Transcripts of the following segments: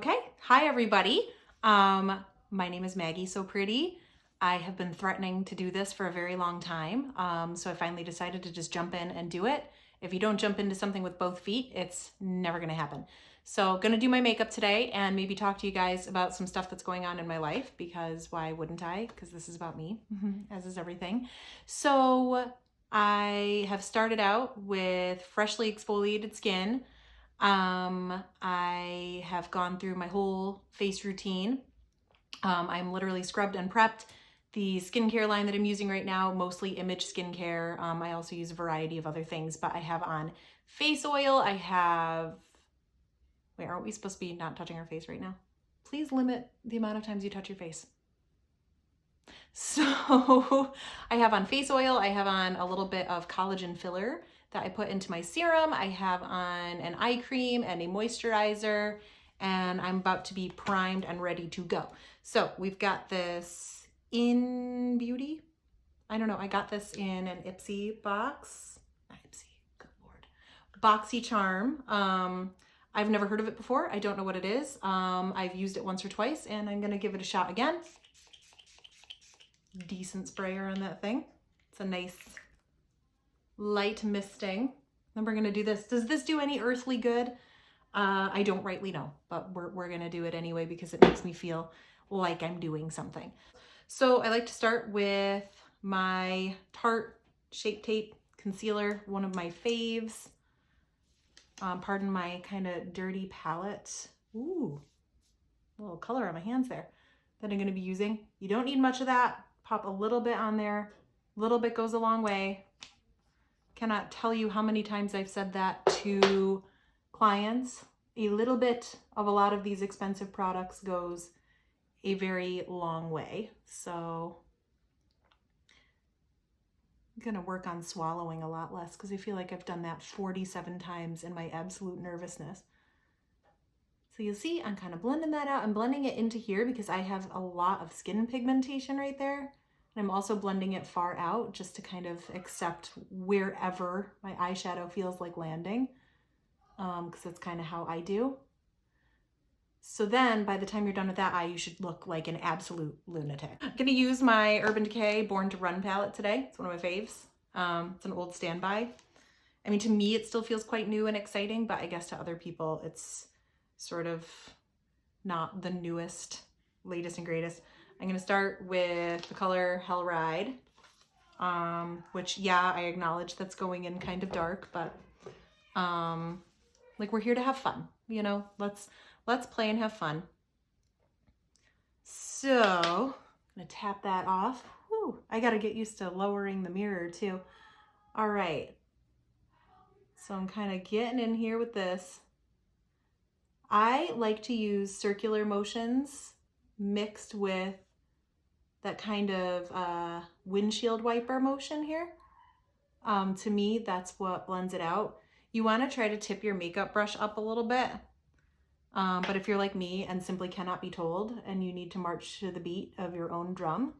Okay, hi everybody. My name is Maggie SoPretty. I have been threatening to do this for a very long time, so I finally decided to just jump in and do it. If you don't jump into something with both feet, it's never gonna happen. So gonna do my makeup today and maybe talk to you guys about some stuff that's going on in my life, because why wouldn't I? Because this is about me, as is everything. So I have started out with freshly exfoliated skin. I have gone through my whole face routine. I'm literally scrubbed and prepped. The skincare line that I'm using right now, mostly Image skincare. I also use a variety of other things, but I have on face oil. I have, wait, aren't we supposed to be not touching our face right now? Please limit the amount of times you touch your face. So I have on face oil. I have on a little bit of collagen filler that I put into my serum. I have on an eye cream and a moisturizer, and I'm about to be primed and ready to go. So we've got this in Beauty. I don't know, I got this in an Ipsy box. Ipsy, good Lord. BoxyCharm. I've never heard of it before. I don't know what it is. I've used it once or twice, and I'm gonna give it a shot again. Decent sprayer on that thing. It's a nice light misting. Then we're gonna do this. Does this do any earthly good? I don't rightly know, but we're gonna do it anyway because it makes me feel like I'm doing something. So I like to start with my Tarte Shape Tape Concealer, one of my faves. Pardon my kind of dirty palette. Ooh, a little color on my hands there that I'm gonna be using. You don't need much of that. Pop a little bit on there. A little bit goes a long way. Cannot tell you how many times I've said that to clients. A little bit of a lot of these expensive products goes a very long way. So I'm gonna work on swallowing a lot less because I feel like I've done that 47 times in my absolute nervousness. So you'll see I'm kind of blending that out. I'm blending it into here because I have a lot of skin pigmentation right there. And I'm also blending it far out just to kind of accept wherever my eyeshadow feels like landing, because that's kind of how I do. So then by the time you're done with that eye, you should look like an absolute lunatic. I'm gonna use my Urban Decay Born to Run palette today. It's one of my faves. It's an old standby. I mean, to me, it still feels quite new and exciting, but I guess to other people, it's sort of not the newest, latest and greatest. I'm gonna start with the color Hell Ride, which, yeah, I acknowledge that's going in kind of dark, but like, we're here to have fun, you know? Let's play and have fun. So I'm gonna tap that off. Whew, I gotta get used to lowering the mirror too. All right, so I'm kind of getting in here with this. I like to use circular motions mixed with that kind of windshield wiper motion here. To me, that's what blends it out. You want to try to tip your makeup brush up a little bit. But if you're like me and simply cannot be told and you need to march to the beat of your own drum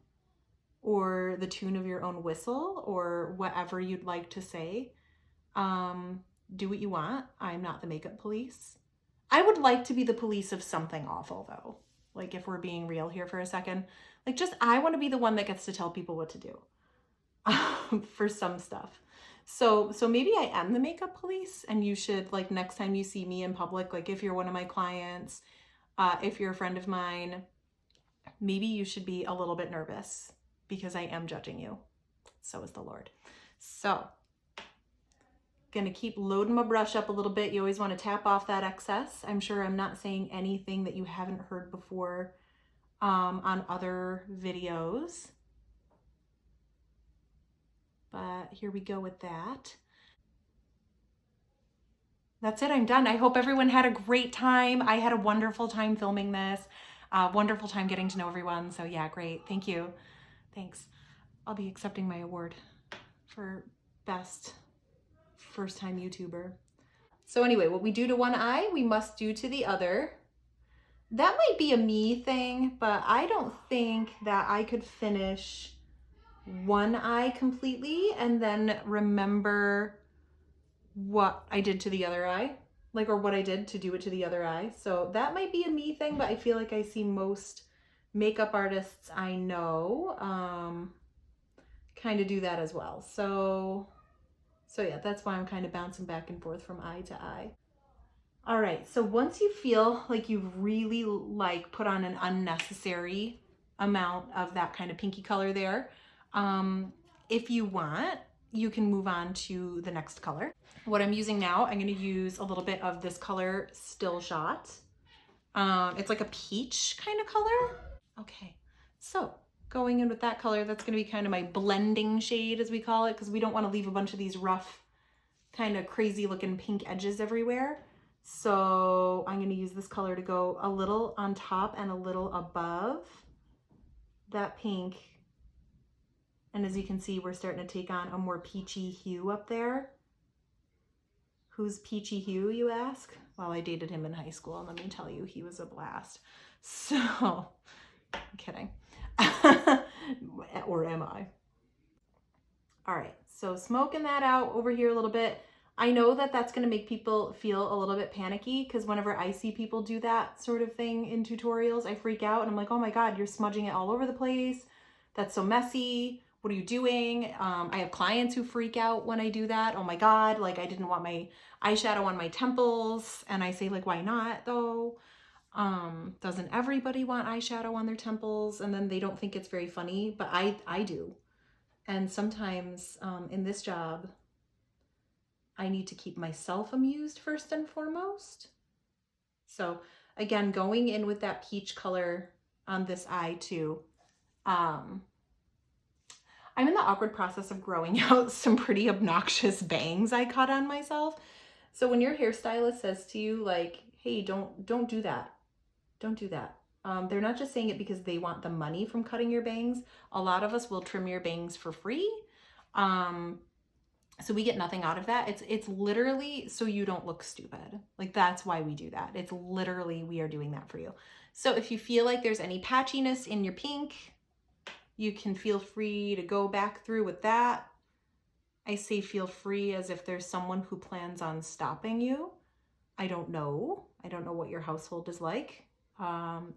or the tune of your own whistle or whatever you'd like to say, do what you want. I'm not the makeup police. I would like to be the police of something awful though. Like, if we're being real here for a second, like, just, I want to be the one that gets to tell people what to do for some stuff. So maybe I am the makeup police, and you should, like, next time you see me in public, like, if you're one of my clients, if you're a friend of mine, maybe you should be a little bit nervous because I am judging you. So is the Lord. So gonna keep loading my brush up a little bit. You always want to tap off that excess. I'm sure I'm not saying anything that you haven't heard before on other videos. But here we go with that. That's it, I'm done. I hope everyone had a great time. I had a wonderful time filming this. Wonderful time getting to know everyone. So yeah, great, thank you. Thanks. I'll be accepting my award for best first-time YouTuber. So anyway, what we do to one eye, we must do to the other. That might be a me thing, but I don't think that I could finish one eye completely and then remember what I did to the other eye. like, or what I did to do it to the other eye. So that might be a me thing, but I feel like I see most makeup artists I know kind of do that as well. So yeah, that's why I'm kind of bouncing back and forth from eye to eye. All right, so once you feel like you've really like put on an unnecessary amount of that kind of pinky color there, if you want, you can move on to the next color. What I'm using now, I'm going to use a little bit of this color Still Shot. It's like a peach kind of color. Okay, so going in with that color, that's going to be kind of my blending shade, as we call it, because we don't want to leave a bunch of these rough, kind of crazy looking pink edges everywhere. So I'm going to use this color to go a little on top and a little above that pink. And as you can see, we're starting to take on a more peachy hue up there. Who's Peachy Hue, you ask? Well, I dated him in high school, and let me tell you, he was a blast. So, I'm kidding. Or am I? All right, so smoking that out over here a little bit. I know that that's going to make people feel a little bit panicky, because whenever I see people do that sort of thing in tutorials, I freak out and I'm like, oh my God, you're smudging it all over the place. That's so messy. What are you doing? I have clients who freak out when I do that. Oh my God, like I didn't want my eyeshadow on my temples. And I say, like, why not though? Doesn't everybody want eyeshadow on their temples? And then they don't think it's very funny, but I do. And sometimes in this job, I need to keep myself amused first and foremost. So again, going in with that peach color on this eye too. I'm in the awkward process of growing out some pretty obnoxious bangs I cut on myself. So when your hairstylist says to you, like, hey, don't do that. Don't do that. They're not just saying it because they want the money from cutting your bangs. A lot of us will trim your bangs for free. So we get nothing out of that. It's literally so you don't look stupid. Like, that's why we do that. It's literally, we are doing that for you. So if you feel like there's any patchiness in your pink, you can feel free to go back through with that. I say feel free as if there's someone who plans on stopping you. I don't know. I don't know what your household is like.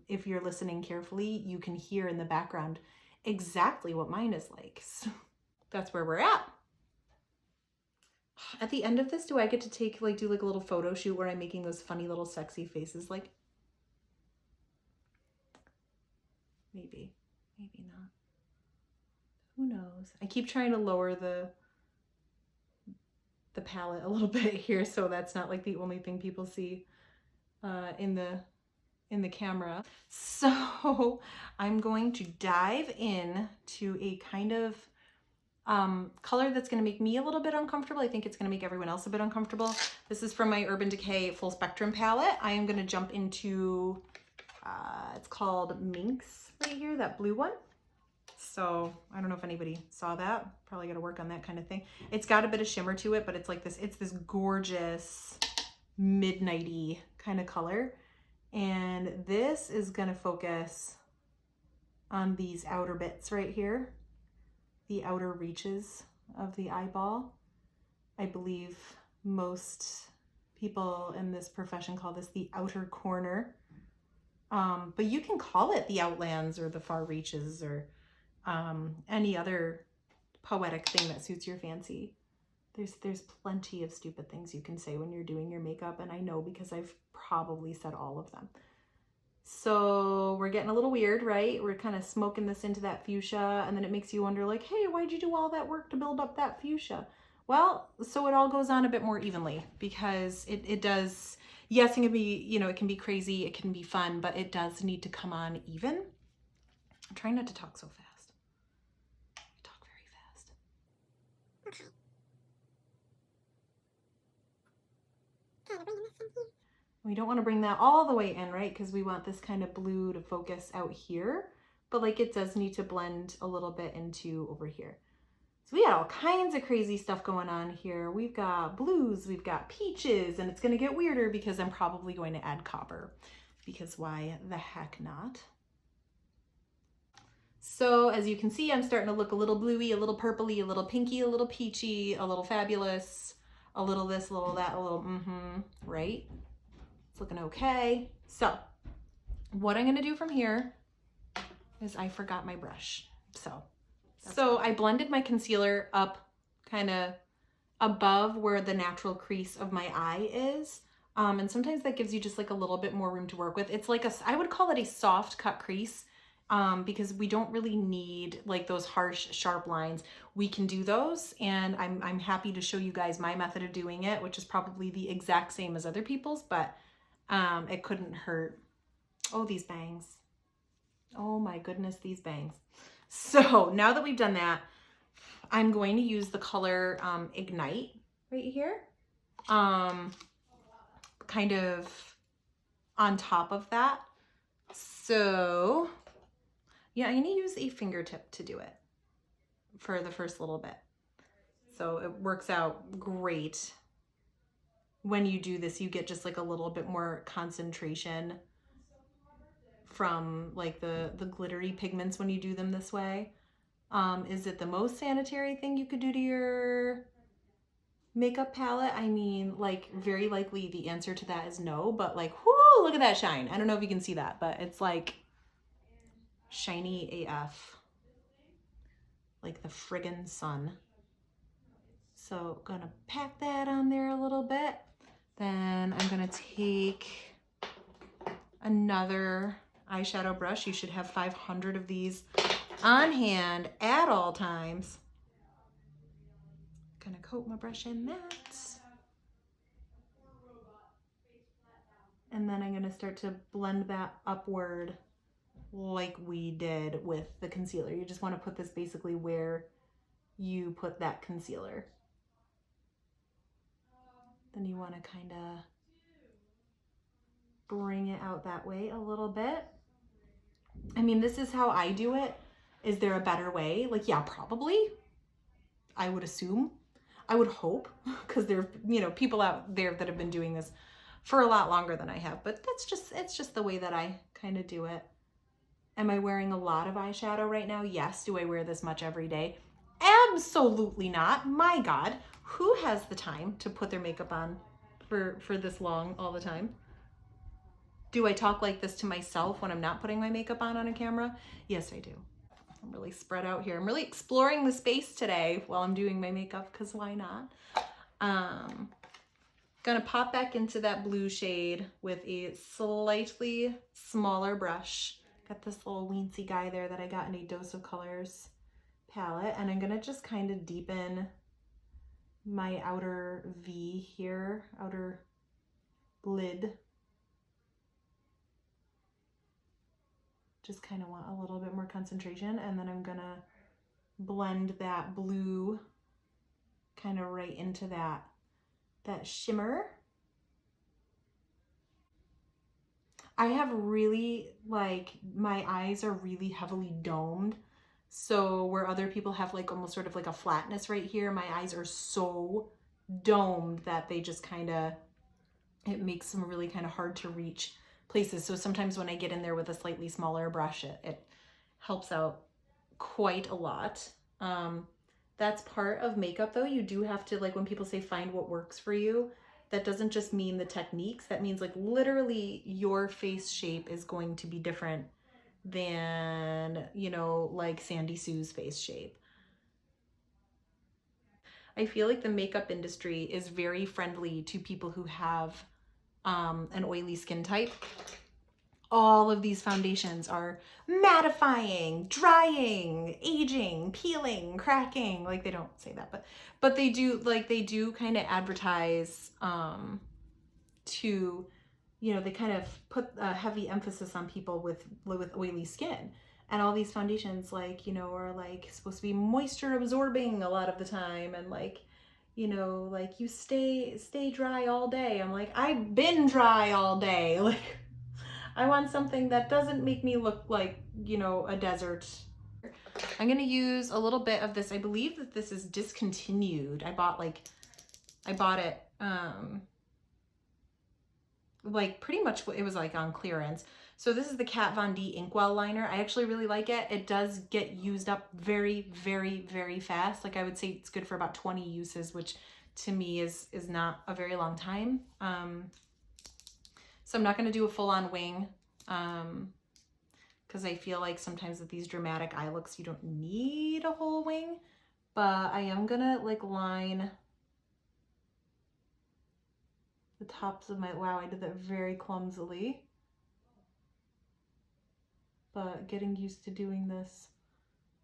If you're listening carefully, you can hear in the background exactly what mine is like. So that's where we're at. At the end of this, do I get to take, like, do like a little photo shoot where I'm making those funny little sexy faces? Like, maybe not. Who knows? I keep trying to lower the palette a little bit here, so that's not like the only thing people see in the camera. So I'm going to dive in to a kind of color that's going to make me a little bit uncomfortable. I think it's going to make everyone else a bit uncomfortable. This is from my Urban Decay Full Spectrum palette. I am going to jump into, it's called Minx right here, that blue one. So I don't know if anybody saw that. Probably got to work on that kind of thing. It's got a bit of shimmer to it, but it's like this, it's this gorgeous midnighty kind of color. And this is going to focus on these outer bits right here, the outer reaches of the eyeball. I believe most people in this profession call this the outer corner. But you can call it the outlands or the far reaches or any other poetic thing that suits your fancy. There's plenty of stupid things you can say when you're doing your makeup, and I know because I've probably said all of them. So we're getting a little weird, right? We're kind of smoking this into that fuchsia, and then it makes you wonder, like, hey, why'd you do all that work to build up that fuchsia? Well, so it all goes on a bit more evenly, because it does, yes, it can be, you know, it can be crazy, it can be fun, but it does need to come on even. I'm trying not to talk so fast. I talk very fast. Okay. We don't want to bring that all the way in, right? Because we want this kind of blue to focus out here, but like it does need to blend a little bit into over here. So we got all kinds of crazy stuff going on here. We've got blues, we've got peaches, and it's going to get weirder because I'm probably going to add copper, because why the heck not? So as you can see, I'm starting to look a little bluey, a little purpley, a little pinky, a little peachy, a little fabulous. A little this, a little that, a little right? It's looking okay. So what I'm gonna do from here is I forgot my brush. So I blended my concealer up kind of above where the natural crease of my eye is. And sometimes that gives you just like a little bit more room to work with. It's like I would call it a soft cut crease, because we don't really need like those harsh, sharp lines. We can do those, and I'm happy to show you guys my method of doing it, which is probably the exact same as other people's, but it couldn't hurt. Oh, these bangs. Oh my goodness, these bangs. So now that we've done that, I'm going to use the color Ignite right here, kind of on top of that. So yeah, I'm gonna use a fingertip to do it for the first little bit. So it works out great. When you do this, you get just like a little bit more concentration from like the glittery pigments when you do them this way. Is it the most sanitary thing you could do to your makeup palette? I mean, like, very likely the answer to that is no, but like, whoo, look at that shine. I don't know if you can see that, but it's like shiny AF, like the friggin' sun. So gonna pack that on there a little bit. Then I'm gonna take another eyeshadow brush. You should have 500 of these on hand at all times. Gonna coat my brush in that. And then I'm gonna start to blend that upward like we did with the concealer. You just wanna put this basically where you put that concealer. Then you wanna kinda bring it out that way a little bit. I mean, this is how I do it. Is there a better way? Like, yeah, probably. I would assume. I would hope, because there are, you know, people out there that have been doing this for a lot longer than I have, but it's just the way that I kind of do it. Am I wearing a lot of eyeshadow right now? Yes. Do I wear this much every day? Absolutely not. My God, who has the time to put their makeup on for this long all the time? Do I talk like this to myself when I'm not putting my makeup on a camera? Yes, I do. I'm really spread out here. I'm really exploring the space today while I'm doing my makeup, because why not? Gonna pop back into that blue shade with a slightly smaller brush. Got this little weensy guy there that I got in a Dose of Colors palette, and I'm gonna just kind of deepen my outer V here, outer lid. Just kind of want a little bit more concentration, and then I'm gonna blend that blue kind of right into that shimmer. I have really, like, my eyes are really heavily domed. So where other people have like almost sort of like a flatness right here, my eyes are so domed that they just kind of, it makes them really kind of hard to reach places. So sometimes when I get in there with a slightly smaller brush, it helps out quite a lot. That's part of makeup though. You do have to, like, when people say find what works for you, that doesn't just mean the techniques. That means like literally your face shape is going to be different than, you know, like Sandy Sue's face shape. I feel like the makeup industry is very friendly to people who have an oily skin type. All of these foundations are mattifying, drying, aging, peeling, cracking. Like, they don't say that, but they do, like, they do kind of advertise to, you know, they kind of put a heavy emphasis on people with oily skin. And all these foundations, like, you know, are like supposed to be moisture absorbing a lot of the time, and like, you know, like, you stay dry all day. I'm like, I've been dry all day. Like, I want something that doesn't make me look like, you know, a desert. I'm gonna use a little bit of this. I believe that this is discontinued. I bought it like pretty much, it was like on clearance. So this is the Kat Von D Inkwell liner. I actually really like it. It does get used up very, very, very fast. Like, I would say it's good for about 20 uses, which to me is not a very long time. So I'm not going to do a full-on wing, because I feel like sometimes with these dramatic eye looks, you don't need a whole wing, but I am going to like line the tops of my, wow, I did that very clumsily, but getting used to doing this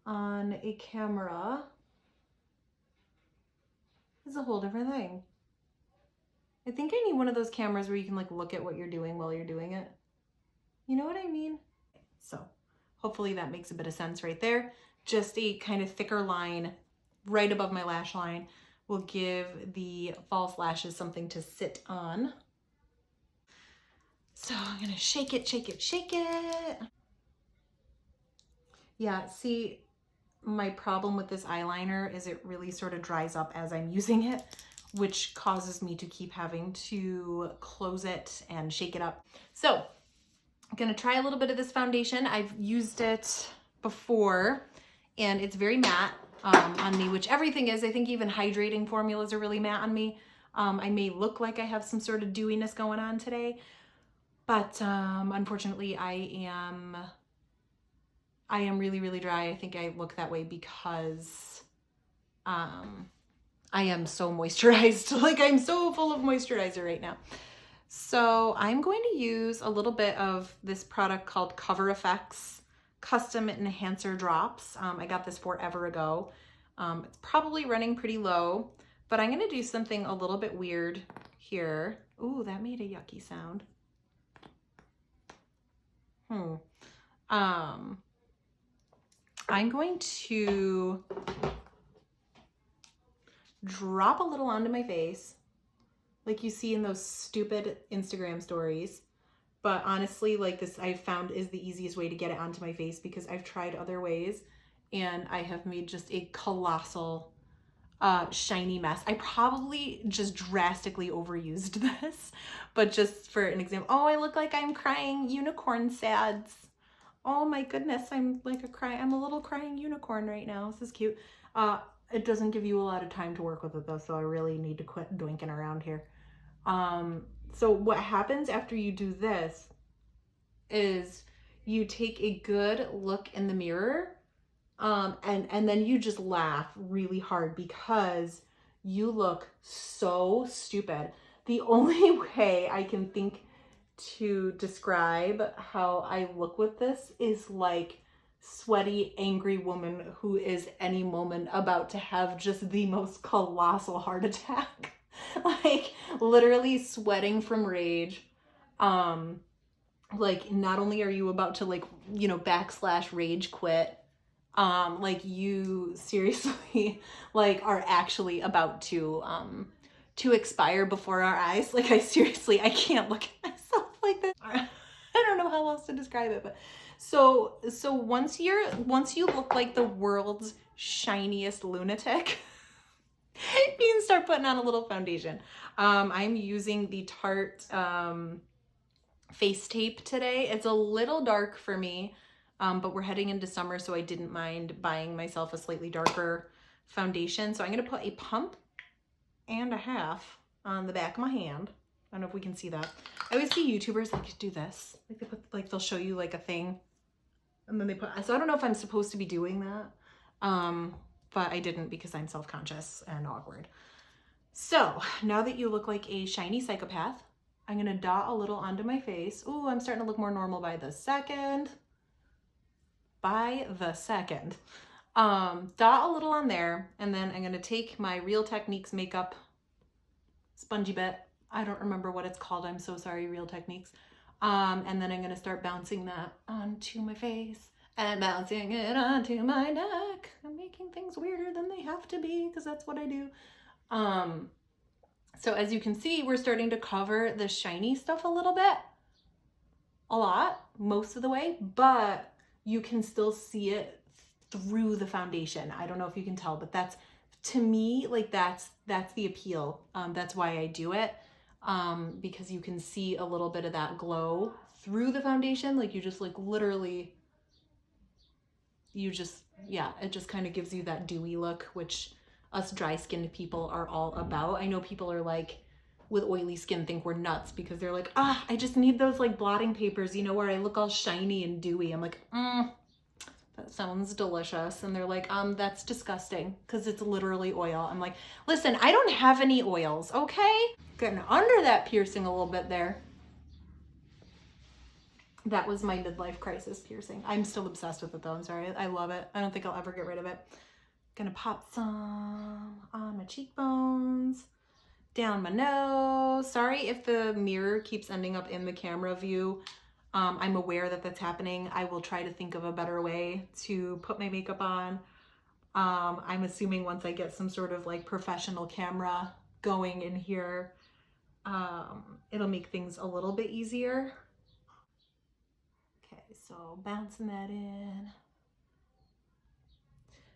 on a camera is a whole different thing. I think I need one of those cameras where you can like look at what you're doing while you're doing it. You know what I mean? So hopefully that makes a bit of sense right there. Just a kind of thicker line right above my lash line will give the false lashes something to sit on. So I'm gonna shake it, shake it, shake it. Yeah, see, my problem with this eyeliner is it really sort of dries up as I'm using it, which causes me to keep having to close it and shake it up. So I'm gonna try a little bit of this foundation. I've used it before and it's very matte on me, which everything is. I think even hydrating formulas are really matte on me. I may look like I have some sort of dewiness going on today, but unfortunately I am really, really dry. I think I look that way because I am so moisturized. Like I'm so full of moisturizer right now. So I'm going to use a little bit of this product called Cover Effects Custom Enhancer Drops. I got this forever ago. It's probably running pretty low, but I'm gonna do something a little bit weird here. Ooh, that made a yucky sound. I'm going to drop a little onto my face, like you see in those stupid Instagram stories. But honestly, like this I found is the easiest way to get it onto my face because I've tried other ways and I have made just a colossal shiny mess. I probably just drastically overused this, but just for an example, oh, I look like I'm crying unicorn sads. Oh my goodness, I'm a little crying unicorn right now. This is cute. It doesn't give you a lot of time to work with it though, so I really need to quit doinking around here. So what happens after you do this is you take a good look in the mirror, and then you just laugh really hard because you look so stupid. The only way I can think to describe how I look with this is like sweaty, angry woman who is any moment about to have just the most colossal heart attack. Like literally sweating from rage. Like not only are you about to like, you know, / rage quit, like you seriously like are actually about to expire before our eyes. Like I can't look at myself like this. I don't know how else to describe it, but so once you look like the world's shiniest lunatic, you can start putting on a little foundation. I'm using the Tarte face tape today. It's a little dark for me, but we're heading into summer, so I didn't mind buying myself a slightly darker foundation. So I'm gonna put a pump and a half on the back of my hand. I don't know if we can see that. I always see YouTubers like do this. Like they put, like they'll show you like a thing and then they put, so I don't know if I'm supposed to be doing that. But I didn't because I'm self-conscious and awkward. So now that you look like a shiny psychopath, I'm gonna dot a little onto my face. Ooh, I'm starting to look more normal by the second. Dot a little on there, and then I'm gonna take my Real Techniques makeup spongy bit. I don't remember what it's called. I'm so sorry, Real Techniques. And then I'm gonna start bouncing that onto my face and bouncing it onto my neck. I'm making things weirder than they have to be because that's what I do. So as you can see, we're starting to cover the shiny stuff a little bit. A lot, most of the way, but you can still see it through the foundation. I don't know if you can tell, but that's, to me, like that's the appeal. That's why I do it. Because you can see a little bit of that glow through the foundation. Like you just like literally, yeah, it just kind of gives you that dewy look, which us dry skinned people are all about. I know people are like, with oily skin, think we're nuts because they're like, ah, I just need those like blotting papers, you know, where I look all shiny and dewy. I'm like, that sounds delicious. And they're like, that's disgusting because it's literally oil. I'm like, listen, I don't have any oils, okay? Getting under that piercing a little bit there. That was my midlife crisis piercing. I'm still obsessed with it though. I'm sorry. I love it. I don't think I'll ever get rid of it. Gonna pop some on my cheekbones, down my nose. Sorry if the mirror keeps ending up in the camera view. I'm aware that that's happening. I will try to think of a better way to put my makeup on. I'm assuming once I get some sort of like professional camera going in here, it'll make things a little bit easier. Okay, so bouncing that in.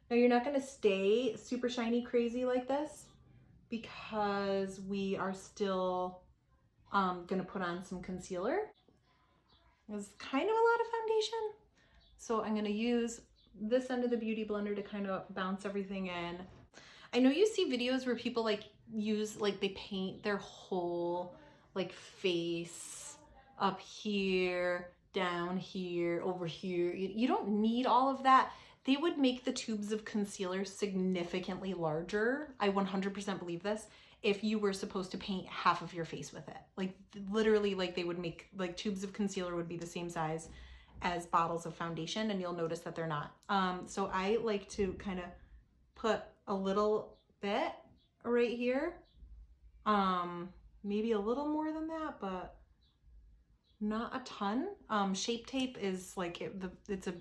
Now you're not gonna stay super shiny crazy like this because we are still gonna put on some concealer. It's kind of a lot of foundation. So I'm gonna use this end of the Beauty Blender to kind of bounce everything in. I know you see videos where people like use, like they paint their whole like face up here, down here, over here. You don't need all of that. They would make the tubes of concealer significantly larger. I 100% believe this. If you were supposed to paint half of your face with it, like literally, like they would make like tubes of concealer would be the same size as bottles of foundation, and you'll notice that they're not. So I like to kind of put a little bit right here, maybe a little more than that, but not a ton. Shape Tape is like it's a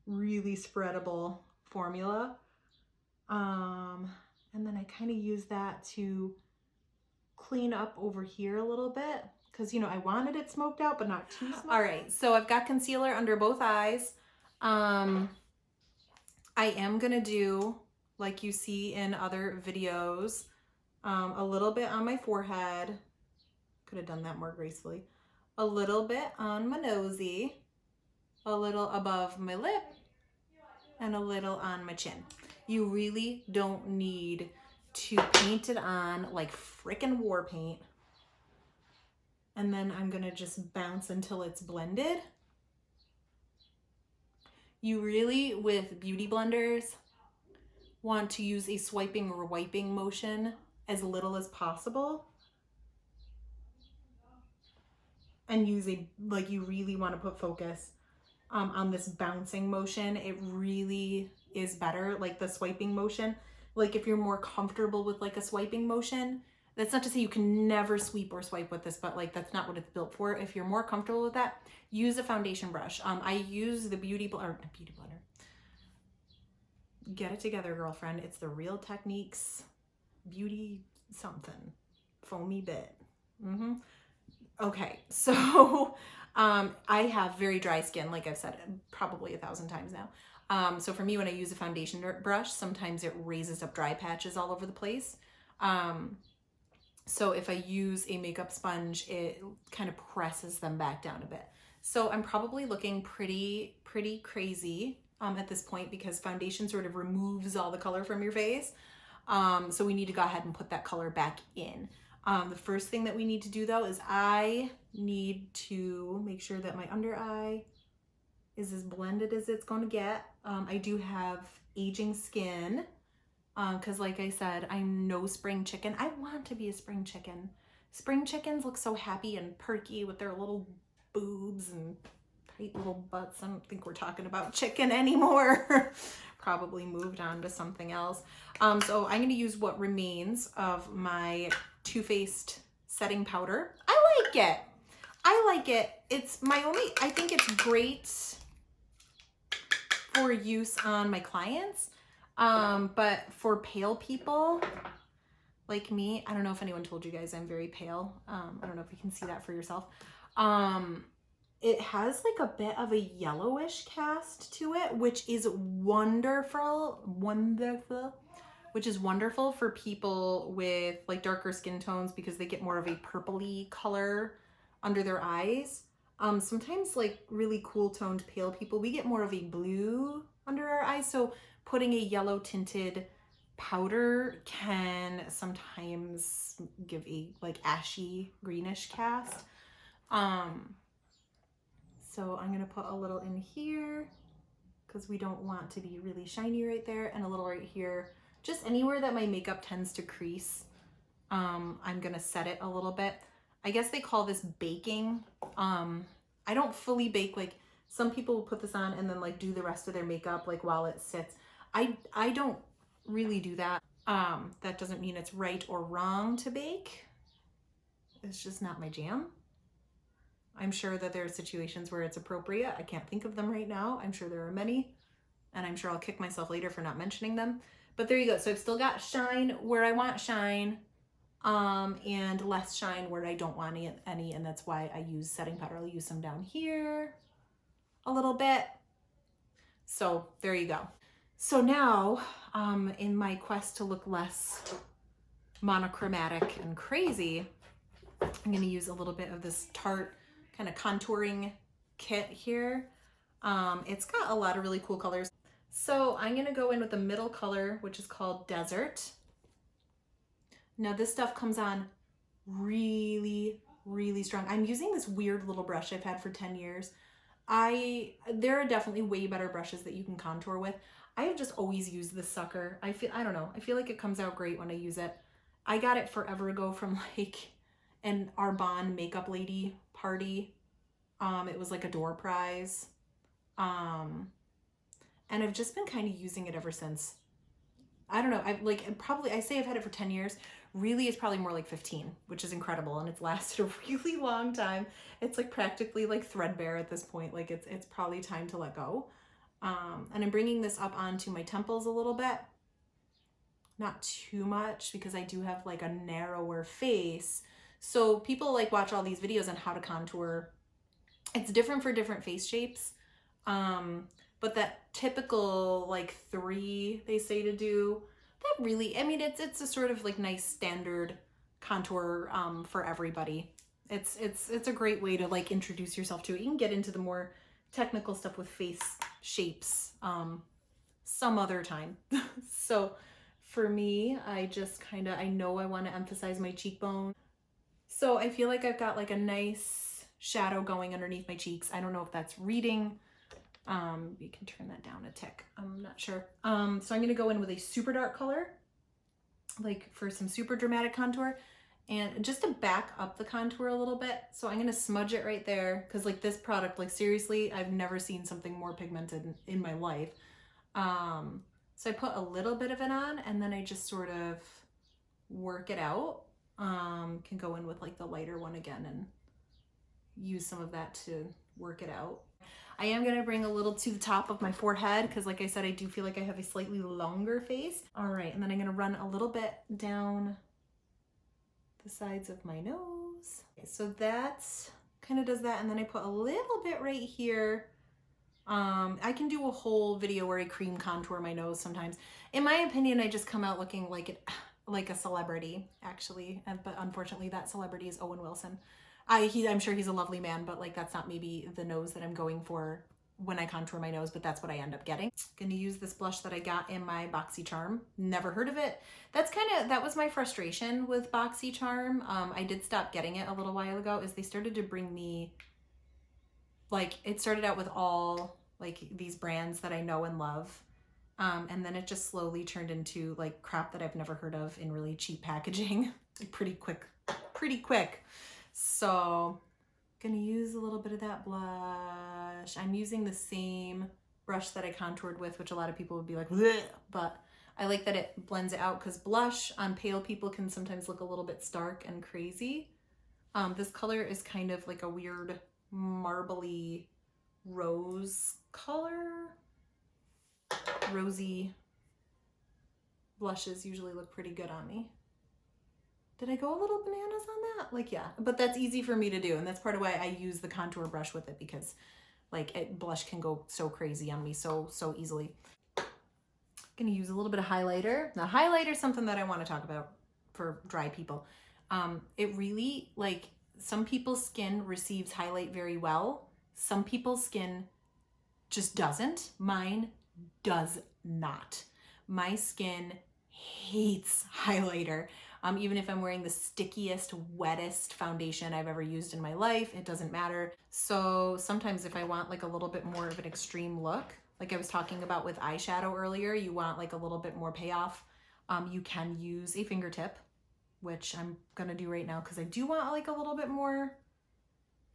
really spreadable formula. And then I kind of use that to clean up over here a little bit because, you know, I wanted it smoked out, but not too smoked. All right, so I've got concealer under both eyes. I am gonna do, like you see in other videos, a little bit on my forehead. Could have done that more gracefully. A little bit on my nosy, a little above my lip, and a little on my chin. You really don't need to paint it on like frickin' war paint. And then I'm gonna just bounce until it's blended. You really, with beauty blenders, want to use a swiping or wiping motion as little as possible. And use a, like you really want to put focus on this bouncing motion. It really is better, like the swiping motion. Like if you're more comfortable with like a swiping motion, that's not to say you can never sweep or swipe with this, but like that's not what it's built for. If you're more comfortable with that, use a foundation brush. I use the Beauty Blender. Get it together, girlfriend. It's the Real Techniques Beauty something foamy bit. Okay, so I have very dry skin, like I've said probably 1,000 times now. So for me, when I use a foundation brush, sometimes it raises up dry patches all over the place. So if I use a makeup sponge, it kind of presses them back down a bit. So I'm probably looking pretty crazy at this point because foundation sort of removes all the color from your face. So we need to go ahead and put that color back in. The first thing that we need to do though is I need to make sure that my under eye is as blended as it's going to get. I do have aging skin because like I said, I'm no spring chicken. I want to be a spring chicken. Spring chickens look so happy and perky with their little boobs and tight little butts. I don't think we're talking about chicken anymore. Probably moved on to something else. So I'm going to use what remains of my Too Faced setting powder. I like it. I like it. It's my only, I think it's great for use on my clients. But for pale people like me, I don't know if anyone told you guys I'm very pale. I don't know if you can see that for yourself. It has like a bit of a yellowish cast to it, which is wonderful, which is wonderful for people with like darker skin tones because they get more of a purpley color under their eyes. Sometimes like really cool toned pale people, we get more of a blue under our eyes. So putting a yellow tinted powder can sometimes give a like ashy greenish cast. So I'm gonna put a little in here because we don't want to be really shiny right there, and a little right here, just anywhere that my makeup tends to crease. I'm gonna set it a little bit. I guess they call this baking. I don't fully bake, like some people will put this on and then like do the rest of their makeup like while it sits. I don't really do that. That doesn't mean it's right or wrong to bake. It's just not my jam. I'm sure that there are situations where it's appropriate. I can't think of them right now. I'm sure there are many, and I'm sure I'll kick myself later for not mentioning them. But there you go. So I've still got shine where I want shine, and less shine where I don't want any, and that's why I use setting powder. I'll use some down here a little bit. So there you go. So now, in my quest to look less monochromatic and crazy, I'm gonna use a little bit of this Tarte kind of contouring kit here. It's got a lot of really cool colors. So I'm gonna go in with the middle color, which is called Desert. Now this stuff comes on really, really strong. I'm using this weird little brush I've had for 10 years. There are definitely way better brushes that you can contour with. I have just always used this sucker. I don't know, I feel like it comes out great when I use it. I got it forever ago from like an Arbonne makeup lady party. It was like a door prize. And I've just been kind of using it ever since. I don't know, I say I've had it for 10 years. Really, it's probably more like 15, which is incredible, and it's lasted a really long time. It's like practically like threadbare at this point. Like it's probably time to let go. And I'm bringing this up onto my temples a little bit. Not too much because I do have like a narrower face. So people like watch all these videos on how to contour. It's different for different face shapes. But that typical like 3 they say to do, that really, I mean, it's a sort of like nice standard contour for everybody. It's a great way to like introduce yourself to it. You can get into the more technical stuff with face shapes some other time. So for me, I just kind of, I know I want to emphasize my cheekbone. So I feel like I've got like a nice shadow going underneath my cheeks. I don't know if that's reading. You can turn that down a tick. I'm not sure. So I'm going to go in with a super dark color, like for some super dramatic contour, and just to back up the contour a little bit. So I'm going to smudge it right there. Cause like this product, like seriously, I've never seen something more pigmented in my life. So I put a little bit of it on, and then I just sort of work it out. Can go in with like the lighter one again and use some of that to work it out. I am going to bring a little to the top of my forehead because like I said, I do feel like I have a slightly longer face. All right, and then I'm going to run a little bit down the sides of my nose. Okay, so that's kind of does that, and then I put a little bit right here. I can do a whole video where I cream contour my nose sometimes. In my opinion, I just come out looking like a celebrity, actually, but unfortunately that celebrity is Owen Wilson. I'm sure he's a lovely man, but like that's not maybe the nose that I'm going for when I contour my nose, but that's what I end up getting. Gonna use this blush that I got in my BoxyCharm. Never heard of it. That was my frustration with BoxyCharm. I did stop getting it a little while ago, is they started to bring me, like, it started out with all like these brands that I know and love. And then it just slowly turned into like crap that I've never heard of in really cheap packaging. Pretty quick. So I'm gonna use a little bit of that blush. I'm using the same brush that I contoured with, which a lot of people would be like, bleh, but I like that it blends it out because blush on pale people can sometimes look a little bit stark and crazy. This color is kind of like a weird marbly rose color. Rosy blushes usually look pretty good on me. Did I go a little bananas on that? Like, yeah, but that's easy for me to do. And that's part of why I use the contour brush with it, because like blush can go so crazy on me so easily. I'm gonna use a little bit of highlighter. Now highlighter is something that I want to talk about for dry people. It really, like, some people's skin receives highlight very well. Some people's skin just doesn't. Mine does not. My skin hates highlighter. Even if I'm wearing the stickiest, wettest foundation I've ever used in my life, it doesn't matter. So sometimes if I want like a little bit more of an extreme look, like I was talking about with eyeshadow earlier, you want like a little bit more payoff, you can use a fingertip, which I'm gonna do right now because I do want like a little bit more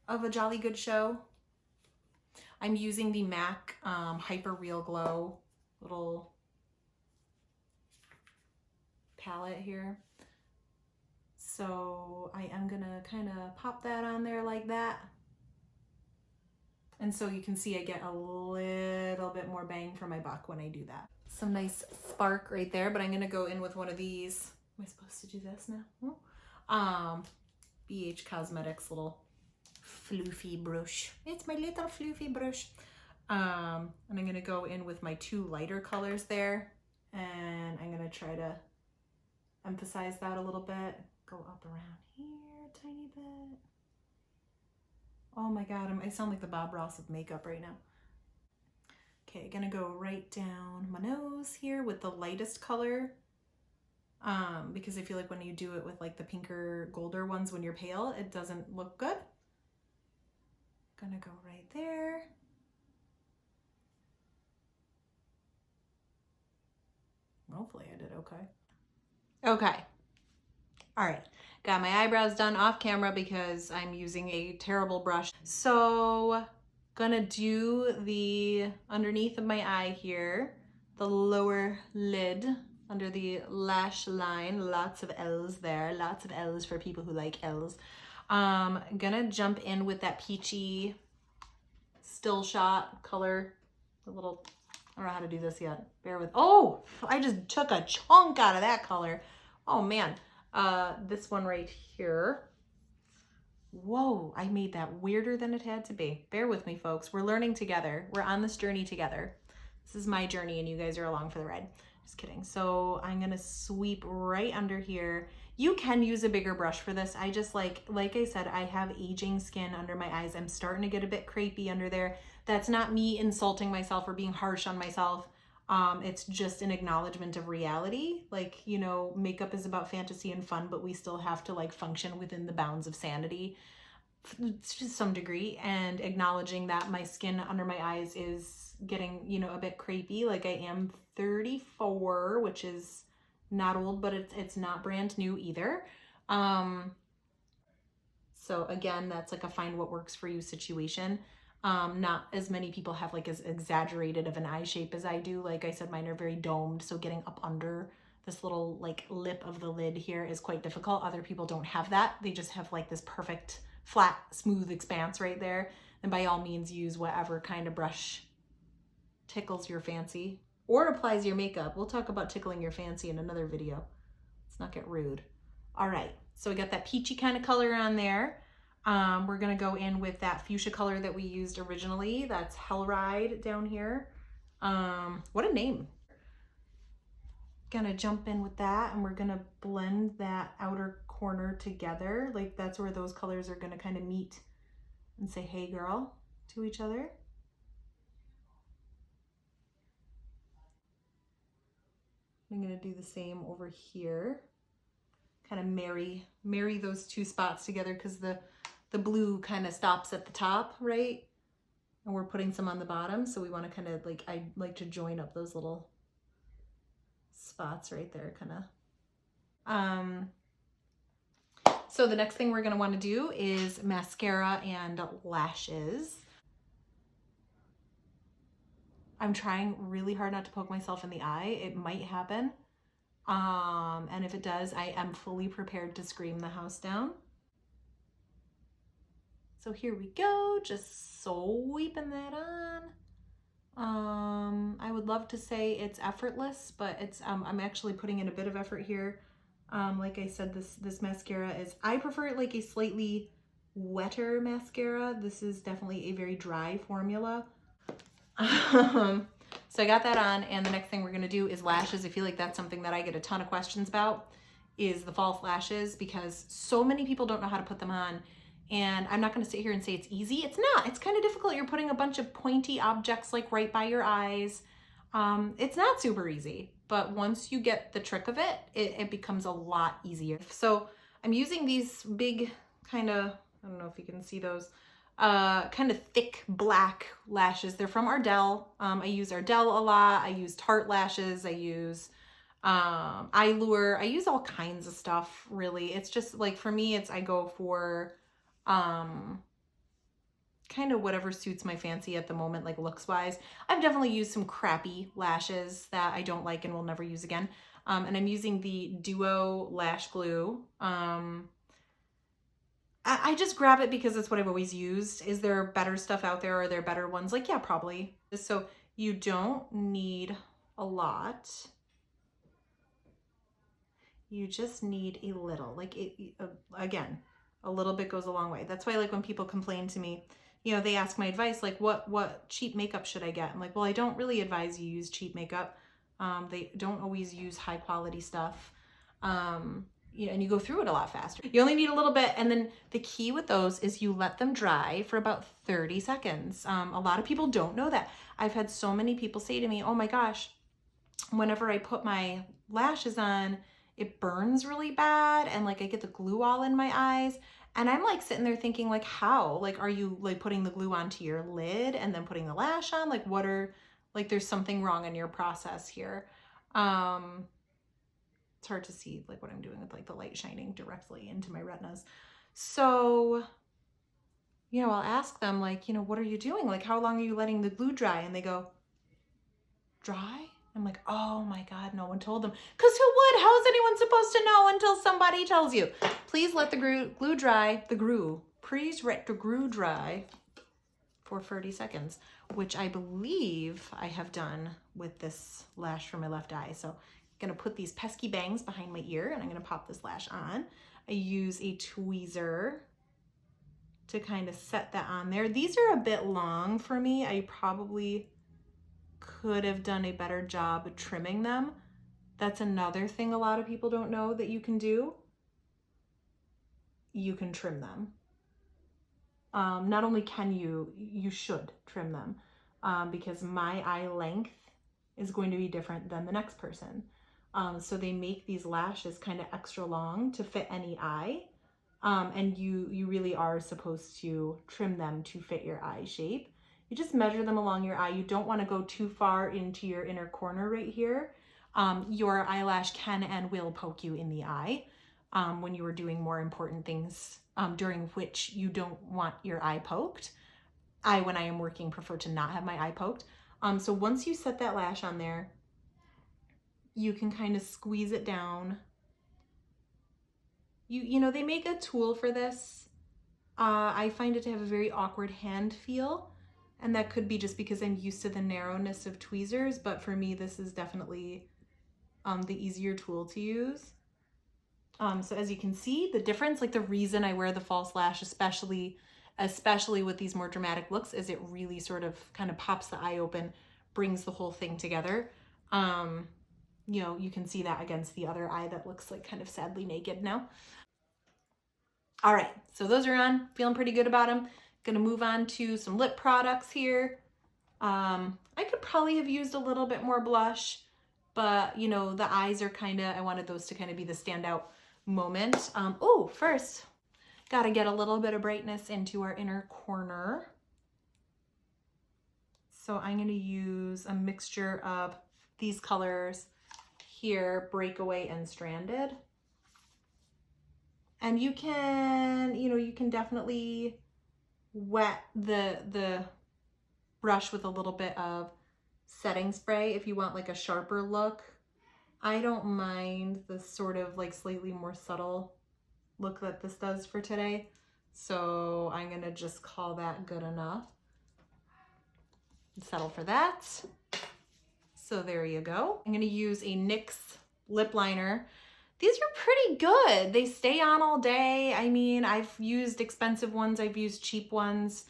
of a jolly good show. I'm using the MAC Hyper Real Glow little palette here. So I am gonna kind of pop that on there like that. And so you can see I get a little bit more bang for my buck when I do that. Some nice spark right there, but I'm gonna go in with one of these. Am I supposed to do this now? BH Cosmetics little floofy brush. It's my little floofy brush. And I'm gonna go in with my two lighter colors there, and I'm gonna try to emphasize that a little bit. Go up around here a tiny bit. Oh my God, I sound like the Bob Ross of makeup right now. Okay, gonna go right down my nose here with the lightest color, because I feel like when you do it with like the pinker, golder ones when you're pale, it doesn't look good. Gonna go right there. Hopefully I did okay. Okay. All right, got my eyebrows done off camera because I'm using a terrible brush. So gonna do the underneath of my eye here, the lower lid under the lash line. Lots of L's there, lots of L's for people who like L's. Gonna jump in with that peachy still shot color, the little, I don't know how to do this yet. Bear with, oh, I just took a chunk out of that color. Oh man. This one right here. Whoa, I made that weirder than it had to be. Bear with me, folks. We're learning together. We're on this journey together. This is my journey and you guys are along for the ride. Just kidding. So I'm gonna sweep right under here. You can use a bigger brush for this. I just like I said, I have aging skin under my eyes. I'm starting to get a bit crepey under there. That's not me insulting myself or being harsh on myself. It's just an acknowledgement of reality. Like, you know, makeup is about fantasy and fun, but we still have to like function within the bounds of sanity to some degree, and acknowledging that my skin under my eyes is getting, you know, a bit crepey. Like I am 34, which is not old, but it's not brand new either. So again, that's like a find what works for you situation. Not as many people have like as exaggerated of an eye shape as I do. Like I said, mine are very domed. So getting up under this little like lip of the lid here is quite difficult. Other people don't have that. They just have like this perfect flat, smooth expanse right there. And by all means, use whatever kind of brush tickles your fancy or applies your makeup. We'll talk about tickling your fancy in another video. Let's not get rude. All right, so we got that peachy kind of color on there. We're gonna go in with that fuchsia color that we used originally. That's Hellride down here. What a name. Gonna jump in with that and we're gonna blend that outer corner together. Like that's where those colors are gonna kind of meet and say, hey girl, to each other. I'm gonna do the same over here. Kind of marry those two spots together because the blue kind of stops at the top, right? And we're putting some on the bottom. So we want to kind of like, I like to join up those little spots right there, kind of. So the next thing we're going to want to do is mascara and lashes. I'm trying really hard not to poke myself in the eye. It might happen. And if it does, I am fully prepared to scream the house down. So here we go, just sweeping that on. I would love to say it's effortless, but it's I'm actually putting in a bit of effort here. Like I said, this mascara is, I prefer it like a slightly wetter mascara. This is definitely a very dry formula. So I got that on, and the next thing we're gonna do is lashes. I feel like that's something that I get a ton of questions about, is the false lashes, because so many people don't know how to put them on. And I'm not gonna sit here and say it's easy. It's not, it's kind of difficult. You're putting a bunch of pointy objects like right by your eyes. It's not super easy. but once you get the trick of it, it becomes a lot easier. So I'm using these big kind of, I don't know if you can see those, kind of thick black lashes. They're from Ardell. I use Ardell a lot. I use Tarte lashes. I use Eyelure. I use all kinds of stuff, really. It's just like, for me, I go for kind of whatever suits my fancy at the moment, like looks wise. I've definitely used some crappy lashes that I don't like and will never use again. And I'm using the Duo Lash Glue. I just grab it because it's what I've always used. Is there better stuff out there? Are there better ones? Like, yeah, probably. So you don't need a lot. You just need a little. Like, again, a little bit goes a long way. That's why, like, when people complain to me, you know, they ask my advice, like, what cheap makeup should I get? I'm like, well, I don't really advise you use cheap makeup. They don't always use high quality stuff. You know, and you go through it a lot faster. You only need a little bit. And then the key with those is you let them dry for about 30 seconds. A lot of people don't know that. I've had so many people say to me, oh my gosh, whenever I put my lashes on, it burns really bad. And like, I get the glue all in my eyes. And I'm like sitting there thinking, like, how? Like, are you like putting the glue onto your lid and then putting the lash on? Like, like, there's something wrong in your process here. It's hard to see like what I'm doing with like the light shining directly into my retinas. So, you know, I'll ask them like, you know, what are you doing? Like, how long are you letting the glue dry? And they go, dry? I'm like, oh my God, no one told them. Because who would? How is anyone supposed to know until somebody tells you? Please let the glue dry, please let the glue dry for 30 seconds, which I believe I have done with this lash for my left eye. So I'm gonna put these pesky bangs behind my ear and I'm gonna pop this lash on. I use a tweezer to kind of set that on there. These are a bit long for me. I probably could have done a better job trimming them. That's another thing a lot of people don't know that you can do. You can trim them. Not only can you should trim them because my eye length is going to be different than the next person. So they make these lashes kind of extra long to fit any eye. And you really are supposed to trim them to fit your eye shape. You just measure them along your eye. You don't want to go too far into your inner corner right here. Your eyelash can and will poke you in the eye when you are doing more important things during which you don't want your eye poked. When I am working, prefer to not have my eye poked. So once you set that lash on there, you can kind of squeeze it down. You know, they make a tool for this. I find it to have a very awkward hand feel. And that could be just because I'm used to the narrowness of tweezers, but for me, this is definitely the easier tool to use. So as you can see, the difference, like the reason I wear the false lash, especially with these more dramatic looks, is it really sort of kind of pops the eye open, brings the whole thing together. You know, you can see that against the other eye that looks like kind of sadly naked now. All right, so those are on, feeling pretty good about them. Gonna move on to some lip products here. I could probably have used a little bit more blush, but you know, the eyes are kind of, I wanted those to kind of be the standout moment. Oh, first, gotta get a little bit of brightness into our inner corner. So I'm gonna use a mixture of these colors here, Breakaway and Stranded. And you can, you know, you can definitely wet the brush with a little bit of setting spray if you want like a sharper look. I don't mind the sort of like slightly more subtle look that this does for today. So I'm gonna just call that good enough. Settle for that. So there you go. I'm gonna use a NYX lip liner. These are pretty good. They stay on all day. I mean, I've used expensive ones. I've used cheap ones.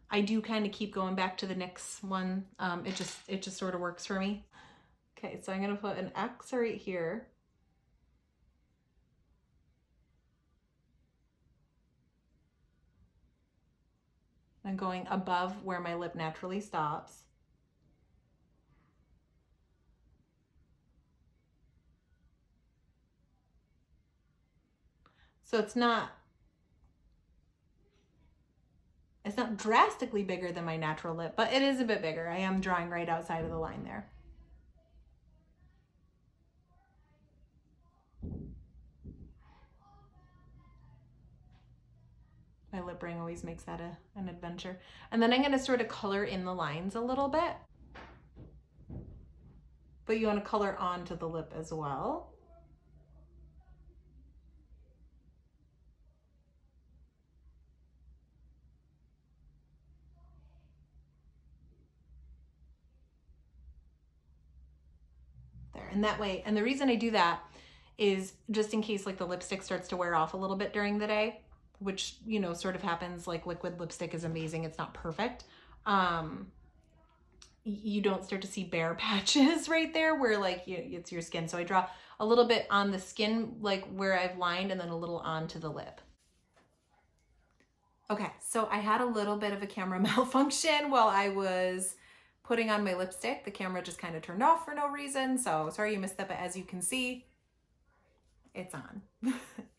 I do kind of keep going back to the NYX one. It just sort of works for me. Okay, so I'm gonna put an X right here. I'm going above where my lip naturally stops. So it's not drastically bigger than my natural lip, but it is a bit bigger. I am drawing right outside of the line there. My lip ring always makes that an adventure. And then I'm going to sort of color in the lines a little bit. But you want to color onto the lip as well. There, and that way, and the reason I do that is just in case like the lipstick starts to wear off a little bit during the day, which, you know, sort of happens. Like liquid lipstick is amazing. It's not perfect. You don't start to see bare patches right there where like it's your skin. So I draw a little bit on the skin, like where I've lined, and then a little onto the lip. Okay, so I had a little bit of a camera malfunction while I was putting on my lipstick. The camera just kind of turned off for no reason. So sorry you missed that, but as you can see, it's on.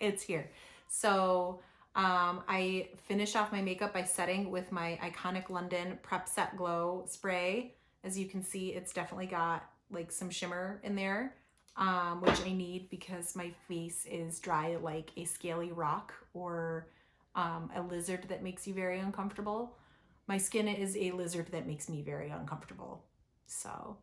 It's here. So I finish off my makeup by setting with my Iconic London Prep Set Glow spray. As you can see, it's definitely got like some shimmer in there, which I need because my face is dry like a scaly rock or a lizard that makes you very uncomfortable. My skin is a lizard that makes me very uncomfortable. So,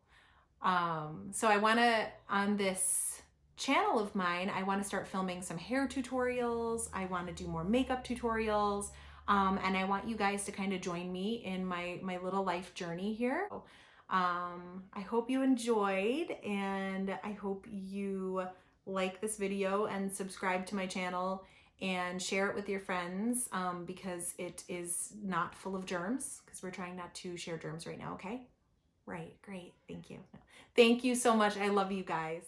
so I want to, on this channel of mine, I want to start filming some hair tutorials. I want to do more makeup tutorials. And I want you guys to kind of join me in my little life journey here. I hope you enjoyed, and I hope you like this video and subscribe to my channel and share it with your friends, because it is not full of germs, because we're trying not to share germs right now, okay? Right, great, thank you. Thank you so much. I love you guys.